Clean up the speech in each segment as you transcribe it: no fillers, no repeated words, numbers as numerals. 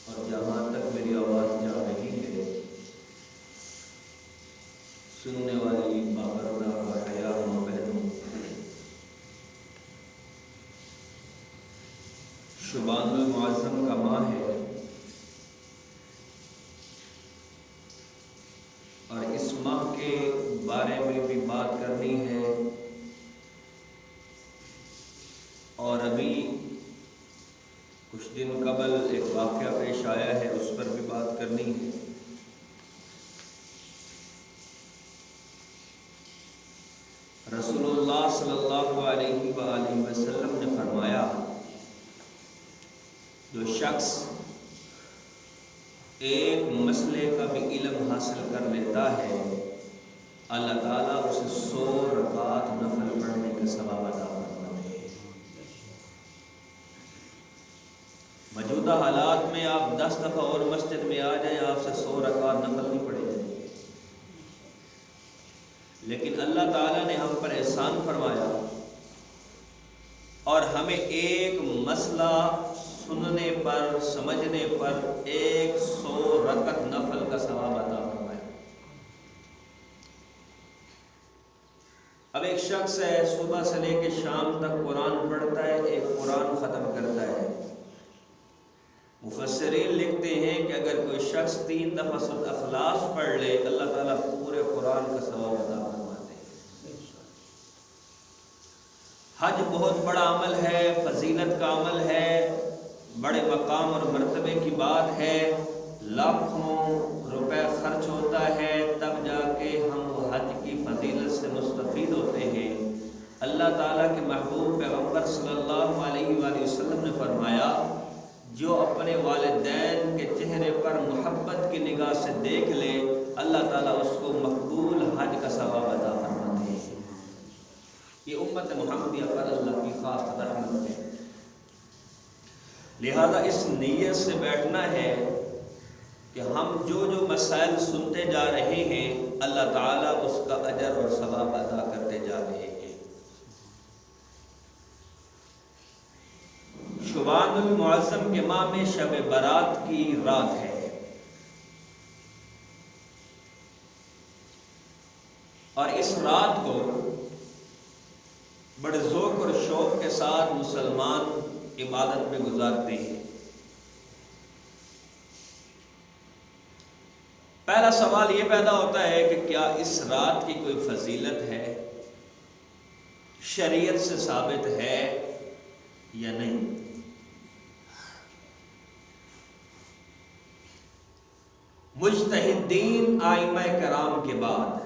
اور جہاں تک میری آواز جا رہی ہے سننے والی بابردا و حیا ماں بہنوں، شعبان المعظم کا ماہ ہے اور اس ماہ کے بارے میں بھی بات کرنی ہے، اور ابھی کچھ دن قبل ایک واقعہ پیش آیا ہے، اس پر بھی بات کرنی ہے۔ رسول اللہ صلی اللہ علیہ وآلہ وسلم نے فرمایا، جو شخص ایک مسئلے کا بھی علم حاصل کر لیتا ہے، اللہ تعالیٰ اسے 100 رکعت نفل پڑھنے کا ثواب عطا فرماتے ہیں۔ موجودہ حالات میں آپ 10 دفعہ اور مسجد میں آ جائیں، آپ سے 100 رکعت نفل نہیں پڑھے جائیں گے، لیکن اللہ تعالیٰ نے ہم پر احسان فرمایا اور ہمیں ایک مسئلہ سننے پر سمجھنے پر 100 رکعت نفل کا ثواب عطا فرمایا۔ اب ایک شخص ہے، صبح سے لے کے شام تک قرآن پڑھتا ہے، ایک قرآن ختم کرتا ہے۔ مفسرین لکھتے ہیں کہ اگر کوئی شخص 3 دفعہ سورۃ اخلاص پڑھ لے، اللہ تعالیٰ پورے قرآن کا ثواب عطا فرماتے ہیں۔ حج بہت بڑا عمل ہے، فضیلت کا عمل ہے، بڑے مقام اور مرتبے کی بات ہے، لاکھوں روپے خرچ ہوتا ہے، تب جا کے ہم وہ حج کی فضیلت سے مستفید ہوتے ہیں۔ اللہ تعالیٰ کے محبوب پیغمبر صلی اللہ علیہ وآلہ وسلم نے فرمایا، جو اپنے والدین کے چہرے پر محبت کی نگاہ سے دیکھ لے، اللہ تعالیٰ اس کو مقبول حج کا ثواب عطا فرماتے ہیں۔ یہ امت محمدیہ پر اللہ کی خاص رحمت ہے۔ لہذا اس نیت سے بیٹھنا ہے کہ ہم جو مسائل سنتے جا رہے ہیں، اللہ تعالیٰ اس کا اجر اور ثواب عطا کرتے جا رہے ہیں۔ شعبان المعظم کے ماہ میں شب برات کی رات ہے، اور اس رات کو بڑے ذوق اور شوق کے ساتھ مسلمان عبادت میں گزارتے ہیں۔ پہلا سوال یہ پیدا ہوتا ہے کہ کیا اس رات کی کوئی فضیلت ہے، شریعت سے ثابت ہے یا نہیں؟ مجتہدین ائمہ کرام کے بعد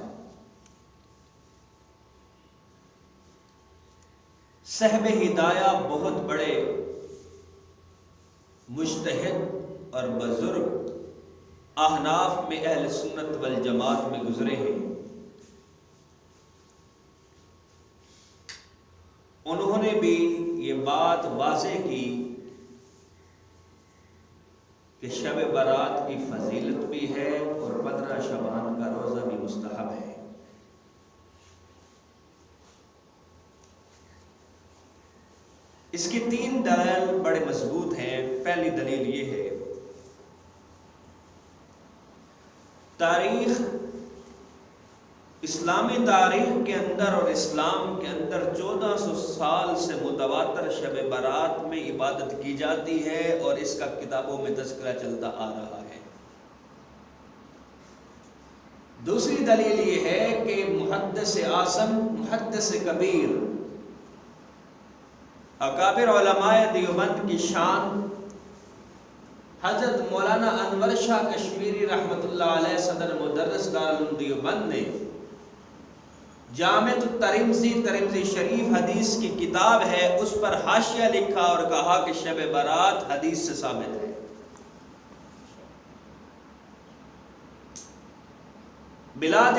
صاحب ہدایہ بہت بڑے مجتہد اور بزرگ احناف میں اہل سنت والجماعت میں گزرے ہیں۔ انہوں نے بھی یہ بات واضح کی کہ شب برات کی فضیلت بھی ہے اور 15 شعبان کا روزہ بھی مستحب ہے۔ اس کی 3 دلائل بڑے مضبوط ہیں۔ پہلی دلیل یہ ہے، تاریخ، اسلامی تاریخ کے اندر اور اسلام کے اندر 1400 سال سے متواتر شب برات میں عبادت کی جاتی ہے اور اس کا کتابوں میں تذکرہ چلتا آ رہا ہے۔ دوسری دلیل یہ ہے کہ محدث اعظم، محدث کبیر، اکابر علماء دیوبند کی شان حضرت مولانا انور شاہ کشمیری رحمۃ اللہ علیہ صدر مدرس دارالعلوم دیوبند نے جامع الترمذی، ترمذی شریف حدیث کی کتاب ہے، اس پر حاشیہ لکھا اور کہا کہ شب برات حدیث سے ثابت ہے۔ بلاد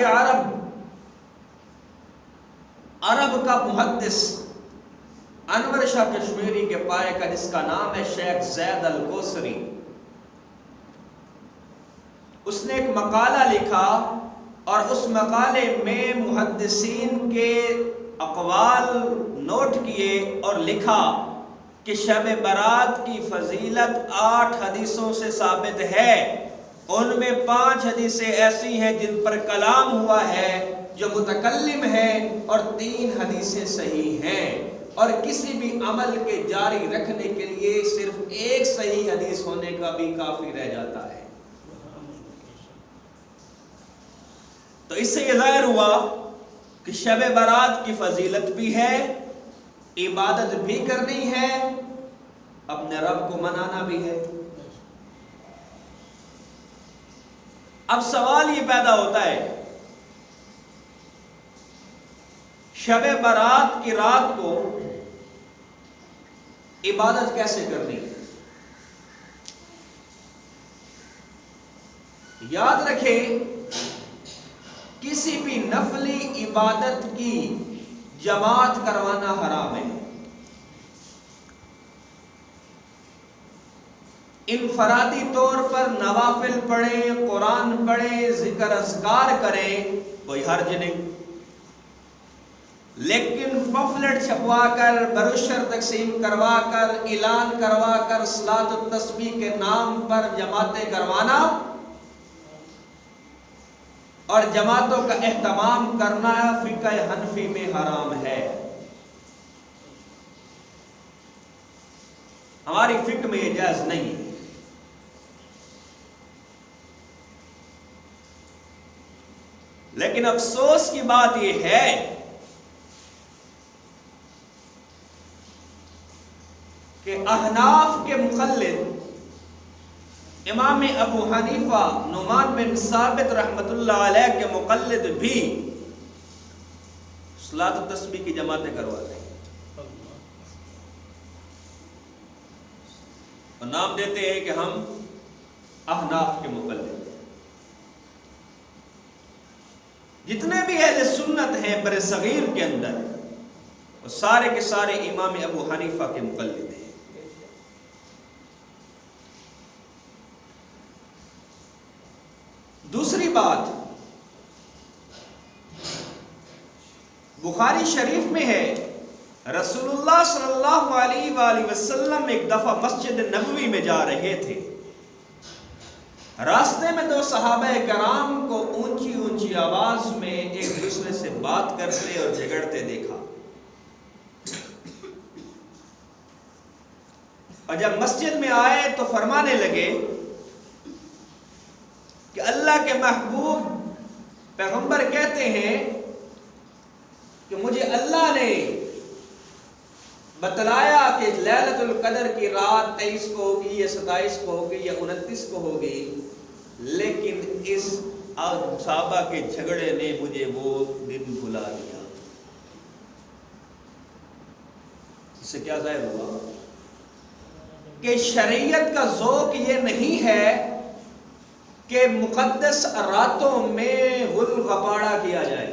عرب کا محدث انور شاہ کشمیری کے پائے کا، جس کا نام ہے شیخ زید الکوثری، اس نے ایک مقالہ لکھا اور اس مقالے میں محدثین کے اقوال نوٹ کیے اور لکھا کہ شب برات کی فضیلت 8 حدیثوں سے ثابت ہے، ان میں 5 حدیثیں ایسی ہیں جن پر کلام ہوا ہے جو متکلم ہے، اور 3 حدیثیں صحیح ہیں، اور کسی بھی عمل کے جاری رکھنے کے لیے صرف ایک صحیح حدیث ہونے کا بھی کافی رہ جاتا ہے۔ تو اس سے یہ ظاہر ہوا کہ شب برات کی فضیلت بھی ہے، عبادت بھی کرنی ہے، اپنے رب کو منانا بھی ہے۔ اب سوال یہ پیدا ہوتا ہے، شب برات کی رات کو عبادت کیسے کرنی ہے؟ یاد رکھیں، کسی بھی نفلی عبادت کی جماعت کروانا حرام ہے۔ انفرادی طور پر نوافل پڑھیں، قرآن پڑھیں، ذکر اذکار کریں، کوئی حرج نہیں، لیکن پمفلٹ چھپوا کر، بروشر تقسیم کروا کر، اعلان کروا کر صلاۃ التسبیح کے نام پر جماعتیں کروانا اور جماعتوں کا اہتمام کرنا فقہ حنفی میں حرام ہے۔ ہماری فقہ میں یہ جائز نہیں ہے۔ لیکن افسوس کی بات یہ ہے کہ احناف کے مقلد امام ابو حنیفہ نعمان بن ثابت رحمت اللہ علیہ کے مقلد بھی صلاۃ التسبیح کی جماعتیں کرواتے ہیں اور نام دیتے ہیں کہ ہم احناف کے مقلد ہیں۔ جتنے بھی اہل سنت ہیں بر صغیر کے اندر، وہ سارے کے سارے امام ابو حنیفہ کے مقلد ہیں۔ دوسری بات، بخاری شریف میں ہے، رسول اللہ صلی اللہ علیہ وآلہ وسلم ایک دفعہ مسجد نبوی میں جا رہے تھے، راستے میں 2 صحابہ کرام کو اونچی اونچی آواز میں ایک دوسرے سے بات کرتے اور جھگڑتے دیکھا، اور جب مسجد میں آئے تو فرمانے لگے کہ اللہ کے محبوب پیغمبر کہتے ہیں کہ مجھے اللہ نے بتلایا کہ لیلۃ القدر کی رات 23 کو ہوگی یا 27 کو ہوگی یا 29 کو ہوگی، لیکن اس صحابہ کے جھگڑے نے مجھے وہ دن بھلا دیا۔ اس سے کیا ظاہر ہوا کہ شریعت کا ذوق یہ نہیں ہے کہ مقدس راتوں میں غل غپاڑا کیا جائے،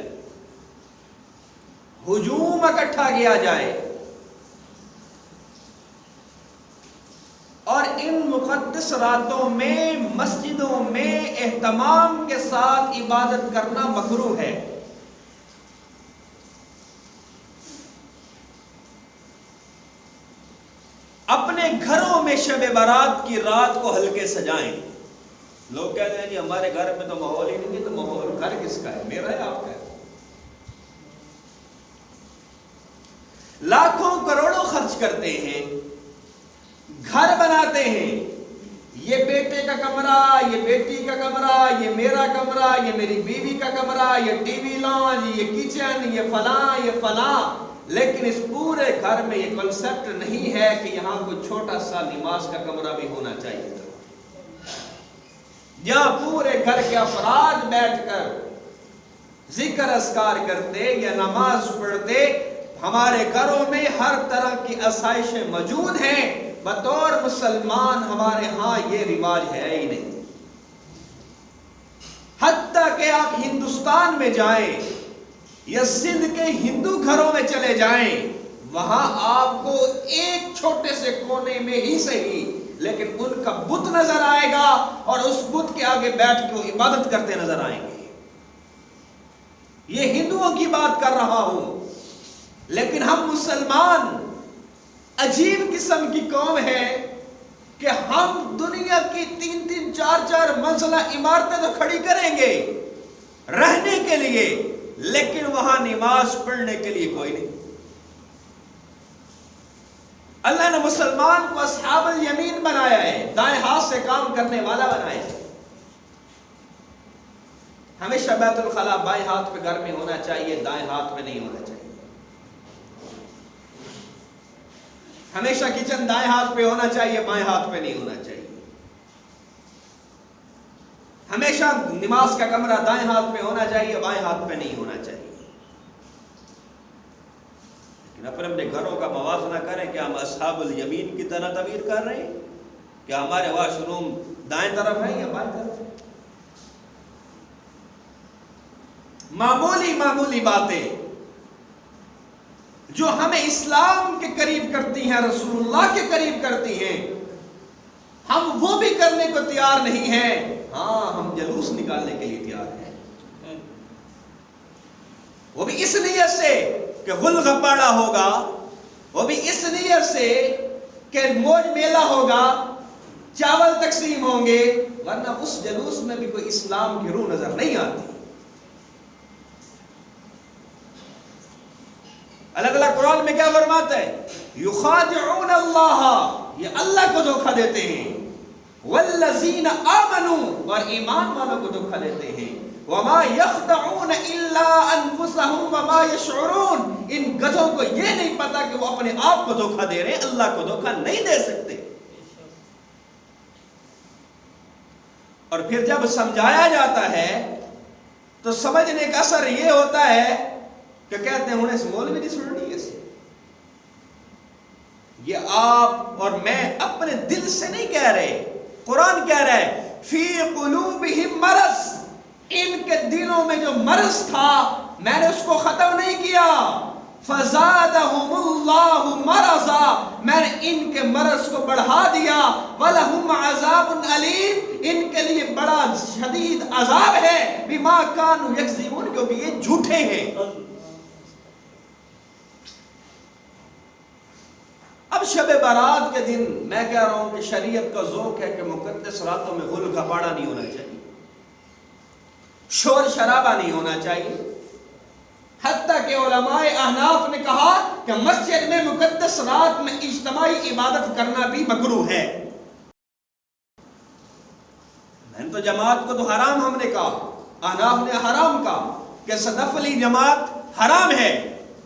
ہجوم اکٹھا کیا جائے، اور ان مقدس راتوں میں مسجدوں میں اہتمام کے ساتھ عبادت کرنا مکروہ ہے۔ اپنے گھروں میں شب برات کی رات کو ہلکے سجائیں۔ لوگ کہتے ہیں جی ہمارے گھر میں تو ماحول ہی نہیں ہے، تو ماحول گھر کس کا ہے؟ میرا ہے، آپ کا ہے؟ لاکھوں کروڑوں خرچ کرتے ہیں، گھر بناتے ہیں، یہ بیٹے کا کمرہ، یہ بیٹی کا کمرہ، یہ میرا کمرہ، یہ میری بیوی کا کمرہ، یہ ٹی وی لانچ، یہ کچن، یہ فلاں، یہ فلاں، لیکن اس پورے گھر میں یہ کنسپٹ نہیں ہے کہ یہاں کوئی چھوٹا سا نماز کا کمرہ بھی ہونا چاہیے تھا، جہاں پورے گھر کے افراد بیٹھ کر ذکر اذکار کرتے یا نماز پڑھتے۔ ہمارے گھروں میں ہر طرح کی آسائشیں موجود ہیں، بطور مسلمان ہمارے ہاں یہ رواج ہے ہی نہیں۔ حتیٰ کہ آپ ہندوستان میں جائیں یا سندھ کے ہندو گھروں میں چلے جائیں، وہاں آپ کو ایک چھوٹے سے کونے میں ہی صحیح لیکن ان کا بت نظر آئے گا، اور اس بت کے آگے بیٹھ کے وہ عبادت کرتے نظر آئیں گے۔ یہ ہندوؤں کی بات کر رہا ہوں، لیکن ہم مسلمان عجیب قسم کی قوم ہے کہ ہم دنیا کی 3-3 4-4 منزلہ عمارتیں تو کھڑی کریں گے رہنے کے لیے، لیکن وہاں نماز پڑھنے کے لیے کوئی نہیں۔ اللہ نے مسلمان کو اصحاب الیمین بنایا ہے، دائیں ہاتھ سے کام کرنے والا بنایا ہے۔ ہمیشہ بیت الخلاء بائیں ہاتھ پہ گھر میں ہونا چاہیے، دائیں ہاتھ پہ نہیں ہونا چاہیے۔ ہمیشہ کچن دائیں ہاتھ پہ ہونا چاہیے، بائیں ہاتھ پہ نہیں ہونا چاہیے۔ ہمیشہ نماز کا کمرہ دائیں ہاتھ پہ ہونا چاہیے، بائیں ہاتھ پہ نہیں ہونا چاہیے۔ لیکن اپنے گھروں کا موازنہ کریں کہ ہم اصحاب الیمین کی طرح تعبیر کر رہے ہیں، کہ ہمارے واش روم دائیں طرف ہے یا بائیں طرف ہے۔ معمولی باتیں جو ہمیں اسلام کے قریب کرتی ہیں، رسول اللہ کے قریب کرتی ہیں، ہم وہ بھی کرنے کو تیار نہیں ہیں۔ ہاں، ہم جلوس نکالنے کے لیے تیار ہیں، وہ بھی اس نیت سے کہ غل غپاڑا ہوگا، وہ بھی اس نیت سے کہ موج میلہ ہوگا، چاول تقسیم ہوں گے، ورنہ اس جلوس میں بھی کوئی اسلام کی روح نظر نہیں آتی۔ الگ الگ قرآن میں کیا فرماتا ہے؟ یخادعون اللہ، یہ اللہ کو دھوکہ دیتے ہیں، والذین آمنوا، اور ایمان والوں کو دھوکہ دیتے ہیں، وما یخدعون الا انفسهم وما یشعرون، ان گدھوں کو یہ نہیں پتا کہ وہ اپنے آپ کو دھوکہ دے رہے ہیں، اللہ کو دھوکہ نہیں دے سکتے۔ اور پھر جب سمجھایا جاتا ہے تو سمجھنے کا اثر یہ ہوتا ہے کہ کہتے ہیں انہیں مولوی نہیں سننی ہے، یہ آپ اور میں اپنے دل سے نہیں کہہ رہے، قرآن کہہ رہا ہے فی قلوبہم مرض، ان کے دلوں میں جو مرض تھا میں نے اس کو ختم نہیں کیا، فزادہم اللہ مرضا، میں نے ان کے مرض کو بڑھا دیا، وَلَهُمْ عَذَابٌ عَلِيمٌ، ان کے لیے بڑا شدید عذاب ہے، بِمَا كَانُوا يَكْذِبُونَ، کیونکہ یہ جھوٹے ہیں۔ اب شب برات کے دن میں کہہ رہا ہوں کہ شریعت کا ذوق ہے کہ مقدس راتوں میں غل گھپاڑا نہیں ہونا چاہیے، شور شرابہ نہیں ہونا چاہیے، حتیٰ کہ علماء احناف نے کہا کہ مسجد میں مقدس رات میں اجتماعی عبادت کرنا بھی مکروہ ہے۔ میں نے تو جماعت کو تو حرام ہم نے کہا، احناف نے حرام کہا کہ نفلی جماعت حرام ہے،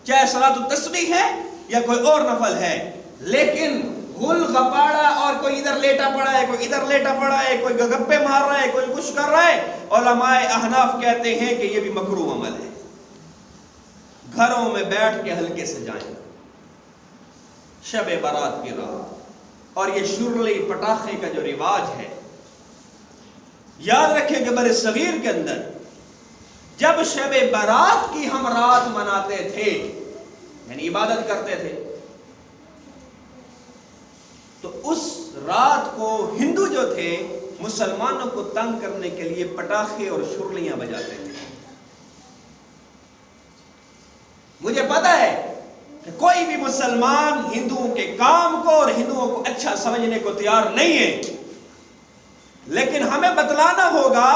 چاہے صلاۃ التسبیح ہے یا کوئی اور نفل ہے، لیکن غل غپاڑا اور کوئی ادھر لیٹا پڑا ہے، کوئی ادھر لیٹا پڑا ہے، کوئی گپے مار رہا ہے، کوئی کچھ کر رہا ہے، علماء احناف کہتے ہیں کہ یہ بھی مکروہ عمل ہے۔ گھروں میں بیٹھ کے ہلکے سے جائیں شب برات کی رات، اور یہ شرلی پٹاخے کا جو رواج ہے، یاد رکھیں کہ برِ صغیر کے اندر جب شب برات کی ہم رات مناتے تھے، یعنی عبادت کرتے تھے، تو اس رات کو ہندو جو تھے مسلمانوں کو تنگ کرنے کے لیے پٹاخے اور شرلیاں بجاتے تھے۔ مجھے پتا ہے کہ کوئی بھی مسلمان ہندوؤں کے کام کو اور ہندوؤں کو اچھا سمجھنے کو تیار نہیں ہے، لیکن ہمیں بتلانا ہوگا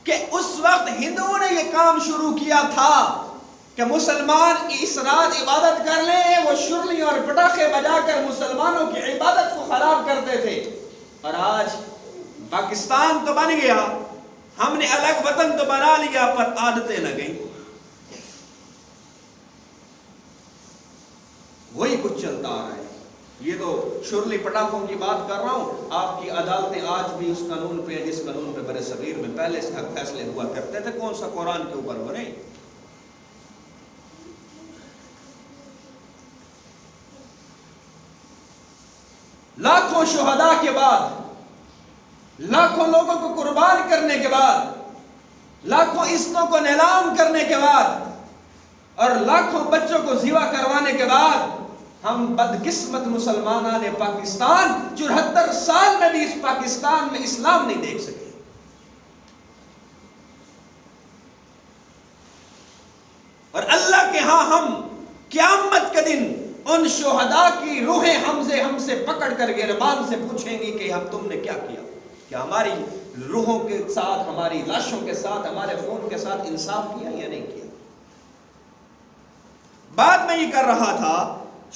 کہ اس وقت ہندوؤں نے یہ کام شروع کیا تھا کہ مسلمان اس رات عبادت کر لیں، وہ شرلی اور پٹاخے بجا کر مسلمانوں کی عبادت کو خراب کرتے تھے۔ اور آج پاکستان تو بن گیا، ہم نے الگ وطن تو بنا لیا، پر عادتیں نہ گئیں، وہی کچھ چلتا آ رہا ہے۔ یہ تو شرلی پٹاخوں کی بات کر رہا ہوں، آپ کی عدالتیں آج بھی اس قانون پہ، جس قانون پہ برِ صغیر میں پہلے سے حق فیصلے ہوا کرتے تھے، کون سا قرآن کے اوپر ہو رہے ہیں۔ لاکھوں شہداء کے بعد، لاکھوں لوگوں کو قربان کرنے کے بعد، لاکھوں عزتوں کو نیلام کرنے کے بعد، اور لاکھوں بچوں کو ذبح کروانے کے بعد، ہم بدقسمت مسلمانان پاکستان 74 سال میں بھی اس پاکستان میں اسلام نہیں دیکھ سکے۔ اور اللہ کے ہاں ہم قیامت کے دن ان شہداء کی روحیں ہم سے پکڑ کر گربان سے پوچھیں گی کہ ہم تم نے کیا کیا؟ کیا ہماری روحوں کے ساتھ، ہماری لاشوں کے ساتھ، ہمارے خون کے ساتھ انصاف کیا یا نہیں کیا؟ بات میں یہ کر رہا تھا،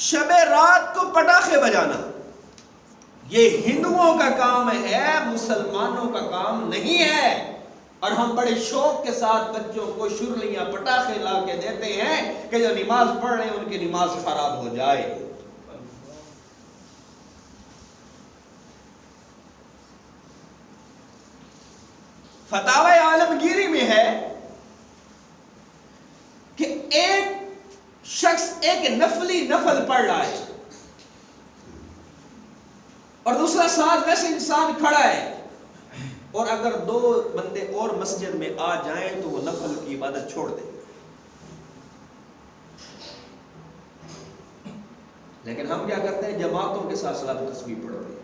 شب رات کو پٹاخے بجانا یہ ہندوؤں کا کام ہے، مسلمانوں کا کام نہیں ہے۔ اور ہم بڑے شوق کے ساتھ بچوں کو شرلیاں پٹاخے لا کے دیتے ہیں کہ جو نماز پڑھ رہے ہیں ان کی نماز خراب ہو جائے۔ فتاوی عالمگیری میں ہے کہ ایک شخص ایک نفل پڑھ رہا ہے اور دوسرا ساتھ ویسے انسان کھڑا ہے، اور اگر دو بندے اور مسجد میں آ جائیں تو وہ نفل کی عبادت چھوڑ دیں، لیکن ہم کیا کرتے ہیں؟ جماعتوں کے ساتھ صلاۃ التسبیح پڑھتے ہیں۔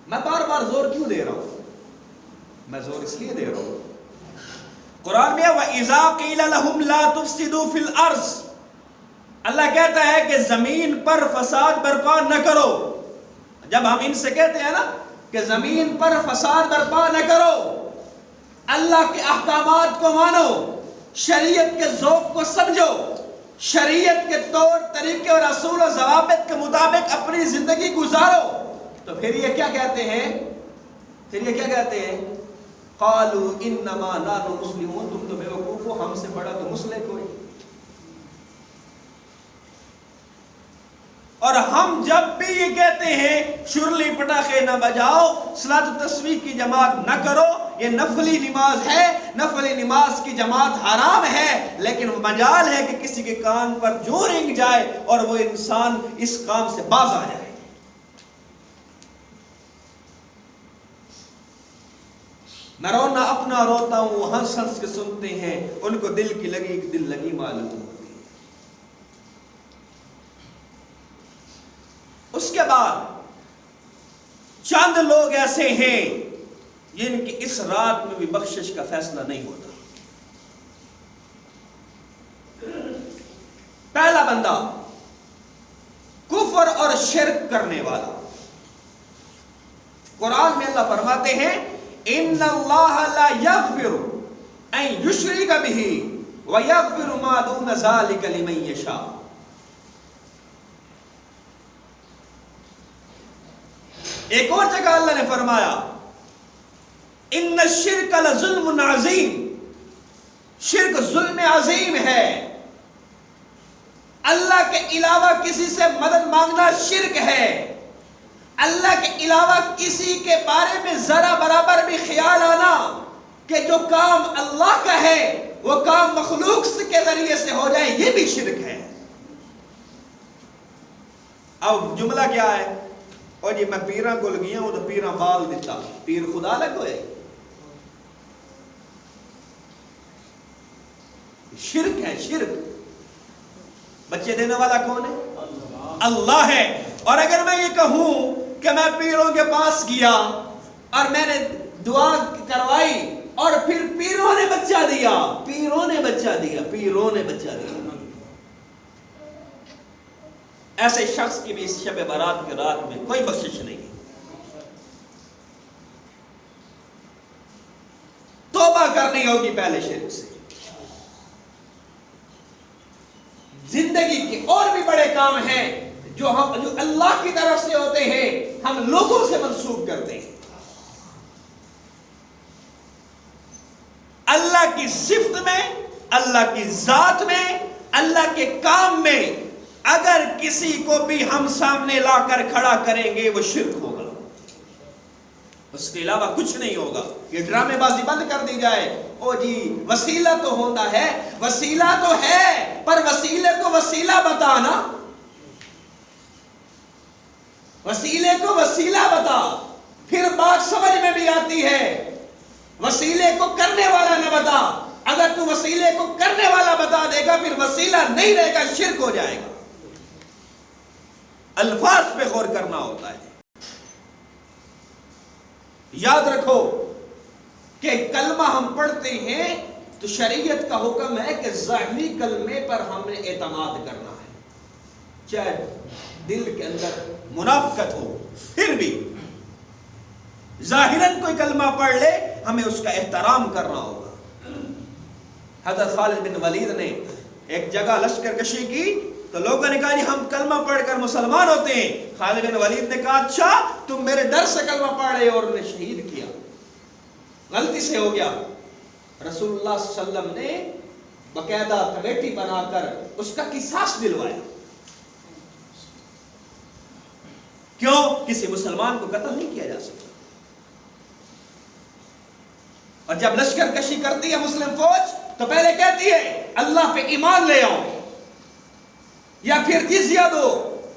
میں بار بار زور کیوں دے رہا ہوں؟ میں زور اس لیے دے رہا ہوں، قرآن میں وَإِذَا قِيلَ لَهُمْ لَا تُفْسِدُوا فِي الْأَرْضِ، اللہ کہتا ہے کہ زمین پر فساد برپا نہ کرو۔ جب ہم ان سے کہتے ہیں نا کہ زمین پر فساد برپا نہ کرو، اللہ کے احکامات کو مانو، شریعت کے ذوق کو سمجھو، شریعت کے طور طریقے اور اصول و ضوابط کے مطابق اپنی زندگی گزارو، تو پھر یہ کیا کہتے ہیں؟ قالوا انما نحن مسلمون، تم تو بے وقوف ہو، ہم سے بڑا تو مسلم کوئی۔ اور ہم جب بھی یہ کہتے ہیں شرلی پٹاخے نہ بجاؤ، صلاۃ التسبیح کی جماعت نہ کرو، یہ نفلی نماز ہے، نفلی نماز کی جماعت حرام ہے، لیکن مجال ہے کہ کسی کے کان پر جو رنگ جائے اور وہ انسان اس کام سے باز آ جائے۔ میں رونا اپنا روتا ہوں، وہ ہنس ہنس کے سنتے ہیں، ان کو دل لگی معلوم ہوتی ہے۔ اس کے بعد چند لوگ ایسے ہیں جن کی اس رات میں بھی بخشش کا فیصلہ نہیں ہوتا۔ پہلا بندہ کفر اور شرک کرنے والا۔ قرآن میں اللہ فرماتے ہیں ان اللہ لا یغفر ان یشرک بہ ویغفر ما دون ذلک لمن یشاء۔ ایک اور جگہ اللہ نے فرمایا ان الشرک لظلم عظیم، شرک ظلم عظیم ہے، اللہ کے علاوہ کسی سے مدد مانگنا شرک ہے، اللہ کے علاوہ کسی کے بارے میں ذرا برابر بھی خیال آنا کہ جو کام اللہ کا ہے وہ کام مخلوق کے ذریعے سے ہو جائے، یہ بھی شرک ہے۔ اب جملہ کیا ہے؟ اور جی میں پیراں کو لگیا ہوں تو پیراں بال دیتا، پیر خدا لگ ہوئے، شرک ہے، شرک۔ بچے دینے والا کون ہے؟ اللہ ہے۔ اور اگر میں یہ کہوں کہ میں پیروں کے پاس گیا اور میں نے دعا کروائی اور پھر پیروں نے بچہ دیا، پیروں نے بچہ دیا، پیروں نے بچہ دیا، ایسے شخص کی بھی اس شب برات کی رات میں کوئی بخشش نہیں ہے۔ توبہ کرنی ہوگی پہلے شرک سے۔ زندگی کے اور بھی بڑے کام ہیں جو اللہ کی طرف سے ہوتے ہیں، ہم لوگوں سے منسوب کرتے ہیں۔ اللہ کی صفت میں، اللہ کی ذات میں، اللہ کے کام میں اگر کسی کو بھی ہم سامنے لا کر کھڑا کریں گے وہ شرک ہوگا، اس کے علاوہ کچھ نہیں ہوگا۔ یہ ڈرامے بازی بند کر دی جائے، او جی وسیلہ تو ہوتا ہے، وسیلہ تو ہے، پر وسیلے کو وسیلہ بتانا، وسیلے کو وسیلہ بتا، پھر بات سمجھ میں بھی آتی ہے۔ وسیلے کو کرنے والا نہ بتا، اگر تو وسیلے کو کرنے والا بتا دے گا پھر وسیلہ نہیں رہے گا، شرک ہو جائے گا۔ الفاظ پہ غور کرنا ہوتا ہے۔ یاد رکھو کہ کلمہ ہم پڑھتے ہیں تو شریعت کا حکم ہے کہ ظاہری کلمے پر ہم نے اعتماد کرنا ہے، چاہے دل کے اندر منافقت ہو، پھر بھی ظاہراً کوئی کلمہ پڑھ لے ہمیں اس کا احترام کرنا ہوگا۔ حضرت خالد بن ولید نے ایک جگہ لشکر کشی کی تو لوگوں نے کہا جی ہم کلمہ پڑھ کر مسلمان ہوتے ہیں۔ خالد بن ولید نے کہا اچھا تم میرے ڈر سے کلمہ پڑھ رہے ہو، اور انہیں شہید کیا، غلطی سے ہو گیا۔ رسول اللہ صلی اللہ علیہ وسلم نے باقاعدہ کمیٹی بنا کر اس کا قصاص دلوایا۔ کیوں؟ کسی مسلمان کو قتل نہیں کیا جا سکتا۔ اور جب لشکر کشی کرتی ہے مسلم فوج تو پہلے کہتی ہے اللہ پہ ایمان لے آؤ، یا پھر جزیہ دو،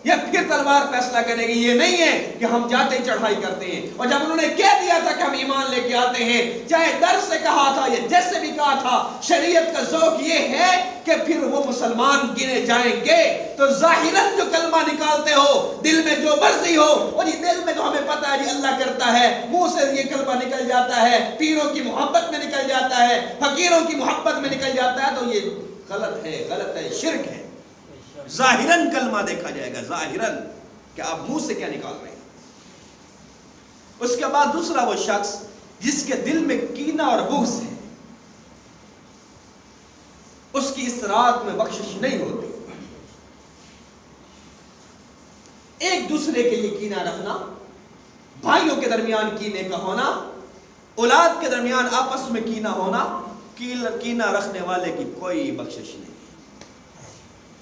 یا پھر تلوار فیصلہ کرے گی۔ یہ نہیں ہے کہ ہم جاتے چڑھائی کرتے ہیں۔ اور جب انہوں نے کہہ دیا تھا کہ ہم ایمان لے کے آتے ہیں، چاہے ڈر سے کہا تھا یا جیسے بھی کہا تھا، شریعت کا ذوق یہ ہے کہ پھر وہ مسلمان گنے جائیں گے۔ تو ظاہراً جو کلمہ نکالتے ہو، دل میں جو مرضی ہو، اور یہ دل میں تو ہمیں پتہ ہے جی اللہ کرتا ہے، منہ سے یہ کلمہ نکل جاتا ہے، پیروں کی محبت میں نکل جاتا ہے، فقیروں کی محبت میں نکل جاتا ہے، تو یہ غلط ہے، شرک ہے۔ ظاہراً کلمہ دیکھا جائے گا، ظاہراً کہ آپ منہ سے کیا نکال رہے ہیں۔ اس کے بعد دوسرا وہ شخص جس کے دل میں کینہ اور بغض ہے، اس کی اس رات میں بخشش نہیں ہوتی۔ ایک دوسرے کے لیے کینہ رکھنا، بھائیوں کے درمیان کینے کا ہونا، اولاد کے درمیان آپس میں کینہ ہونا، کینہ رکھنے والے کی کوئی بخشش نہیں۔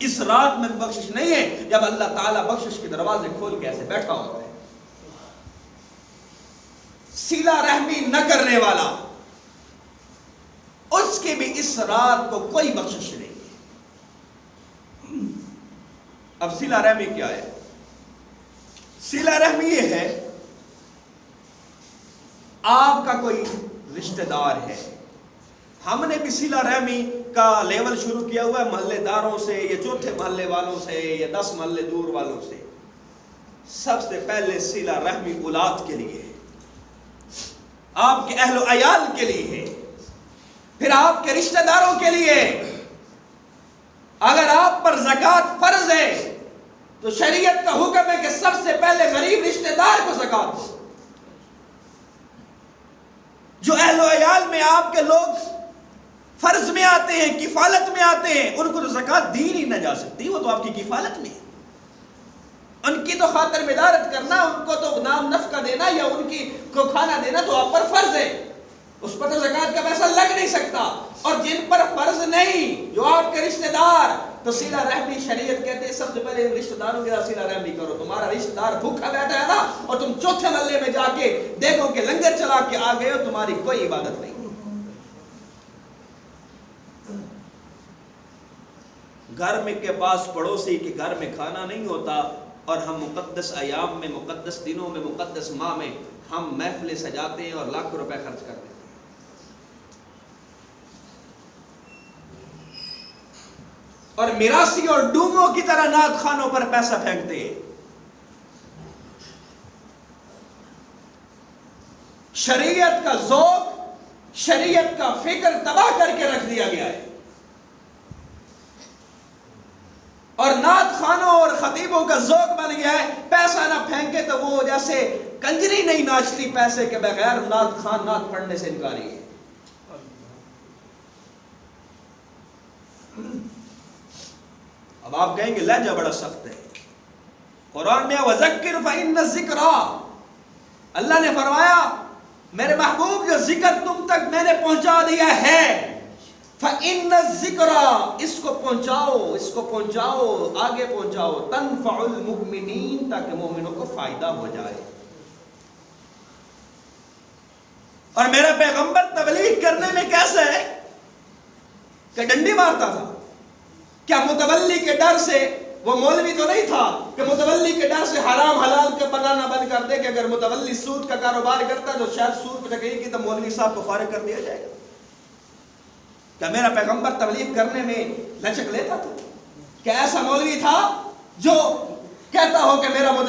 اس رات میں بخشش نہیں ہے جب اللہ تعالیٰ بخشش کے دروازے کھول کے ایسے بیٹھا ہوتا ہے۔ صلہ رحمی نہ کرنے والا، اس کی بھی اس رات کو کوئی بخشش نہیں ہے۔ اب صلہ رحمی کیا ہے؟ صلہ رحمی یہ ہے آپ کا کوئی رشتہ دار ہے، ہم نے بھی صلہ رحمی کا لیول شروع کیا ہوا ہے محلے داروں سے، یا چوتھے محلے والوں سے، یا 10 محلے دور والوں سے۔ سب سے پہلے صلہ رحمی اولاد کے لیے ہے، آپ کے اہل و عیال کے لیے ہے، پھر آپ کے رشتہ داروں کے لیے۔ اگر آپ پر زکوٰۃ فرض ہے تو شریعت کا حکم ہے کہ سب سے پہلے غریب رشتہ دار کو زکوٰۃ دو۔ جو اہل و عیال میں آپ کے لوگ فرض میں آتے ہیں، کفالت میں آتے ہیں، ان کو تو زکوٰۃ دی نہیں نہ جا سکتی، وہ تو آپ کی کفالت میں ہے۔ ان کی تو خاطر مدارت کرنا، ان کو تو نام نفقہ دینا یا ان کی کو کھانا دینا تو آپ پر فرض ہے، اس پر تو زکوٰۃ کا پیسہ لگ نہیں سکتا۔ اور جن پر فرض نہیں، جو آپ کے رشتہ دار، تو صلہ رحمی شریعت کہتے ہیں سب سے پہلے ان رشتہ داروں کے ساتھ صلہ رحمی کرو۔ تمہارا رشتہ دار بھوکا بیٹھا ہے نا، اور تم چوتھے محلے میں جا کے دیکھو کہ لنگر چلا کے آ گئے ہو، تمہاری کوئی عبادت نہیں۔ گھر میں کے پاس پڑوسی کے گھر میں کھانا نہیں ہوتا، اور ہم مقدس ایام میں، مقدس دنوں میں، مقدس ماہ میں ہم محفلیں سجاتے ہیں اور لاکھوں روپے خرچ کرتے ہیں۔ اور میراثی اور ڈوموں کی طرح نعت خانوں پر پیسہ پھینکتے ہیں۔ شریعت کا ذوق، شریعت کا فکر تباہ کر کے رکھ دیا گیا ہے۔ اور نعت خانوں اور خطیبوں کا ذوق بن گیا ہے، پیسہ نہ پھینکے تو وہ جیسے کنجری نہیں ناچتی پیسے کے بغیر، نعت خان نعت پڑھنے سے انکاری ہے۔ اب آپ کہیں گے لہجہ بڑا سخت ہے، قرآن میں وَذَكِّرْ فَإِنَّ الذِّكْرَىٰ، اللہ نے فرمایا میرے محبوب جو ذکر تم تک میں نے پہنچا دیا ہے، فَإِنَّ الذِّكْرَىٰ، اس کو پہنچاؤ، اس کو پہنچاؤ، آگے پہنچاؤ، تَنْفَعُ الْمُؤْمِنِينَ، تاکہ مومنوں کو فائدہ ہو جائے۔ اور میرا پیغمبر تبلیغ کرنے میں کیسا ہے کہ ڈنڈی مارتا تھا؟ کیا متولی کے ڈر سے، وہ مولوی تو نہیں تھا کہ متولی کے ڈر سے حرام حلال کے بنانا بند کر دے کہ اگر متولی سود کا کاروبار کرتا تو شاید سود پہ ٹکری کی تو مولوی صاحب کو فارغ کر دیا جائے گا؟ کیا میرا پیغمبر تبلیغ کرنے میں لچک لیتا تھا؟ کیا ایسا مولوی تھا جو کہتا ہو کہ میرا متولی